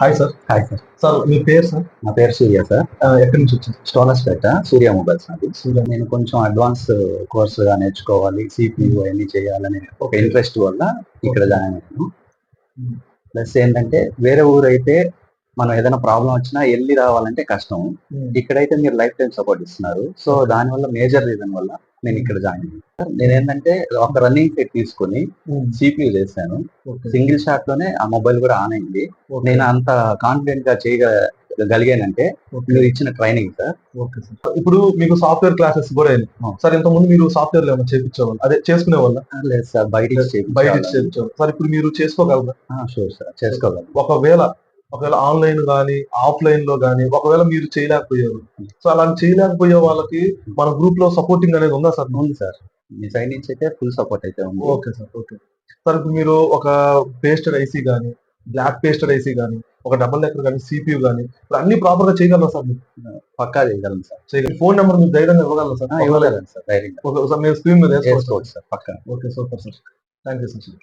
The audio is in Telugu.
Hi sir. Hi sir. Sir మీ పేరు సార్? నా పేరు సూర్య సార్. ఎక్కడి నుంచి వచ్చారు? స్టోనస్పేట సూర్య మొబైల్స్ నాది. సూర్య. నేను కొంచెం అడ్వాన్స్ కోర్సుగా నేర్చుకోవాలి, సిపియు అవన్నీ చేయాలని ఒక ఇంట్రెస్ట్ వల్ల ఇక్కడ జాయిన్ అయ్యాను. ప్లస్ ఏంటంటే వేరే ఊరైతే మనం ఏదైనా ప్రాబ్లం వచ్చినా వెళ్ళి రావాలంటే కష్టం. ఇక్కడైతే మీరు లైఫ్ టైం సపోర్ట్ ఇస్తున్నారు. సో దానివల్ల మేజర్ రీజన్ వల్ల నేను ఇక్కడ జాయిన్ అయ్యాను. నేనేంటంటే ఒక రన్నింగ్ సెట్ తీసుకొని సిపియు చేశాను. సింగిల్ షాట్ లోనే ఆ మొబైల్ కూడా ఆన్ అయింది. నేను అంత కాన్ఫిడెంట్ గా చేయగలిగానంటే మీరు ఇచ్చిన ట్రైనింగ్ సార్. Okay sir. ఇప్పుడు మీకు సాఫ్ట్వేర్ క్లాసెస్ కూడా సార్, ఇంత ముందు మీరు సాఫ్ట్వేర్ ఏమైనా చేయించేవాళ్ళు, అదే చేసుకునే వాళ్ళ? లేదు సార్, బయట చేయించేవాళ్ళు సార్. ఇప్పుడు మీరు చేసుకోగలరా? షూర్ సార్, చేసుకోగలరు. ఒకవేళ ఆన్లైన్ గానీ ఆఫ్లైన్ లో గానీ ఒకవేళ మీరు చేయలేకపోయారు, సో అలా చేయలేకపోయే వాళ్ళకి మన గ్రూప్ లో సపోర్టింగ్ అనేది ఉందా సార్? ఉంది సార్, మీ సైడ్ నుంచి అయితే ఫుల్ సపోర్ట్ అయితే ఉంది. Okay sir. Okay sir. ఇప్పుడు మీరు ఒక పేస్టెడ్ ఐసీ గానీ, బ్లాక్ పేస్టెడ్ ఐసీ గానీ, ఒక డబుల్ డెక్కర్ గానీ, సిపియు గానీ అన్ని ప్రాపర్ గా చేయగలరా సార్? మీరు పక్కా చేయగలను సార్. చేయగలరు. ఫోన్ నెంబర్ మీరు ధైర్యంగా ఇవ్వగలరా సార్? ఇవ్వగలను సార్, ధైర్యంగా. ఓకే సార్, మీరు స్క్రీన్ మీద వేసుకోవచ్చు సార్, పక్కా. Okay, super sir. Thank you sir.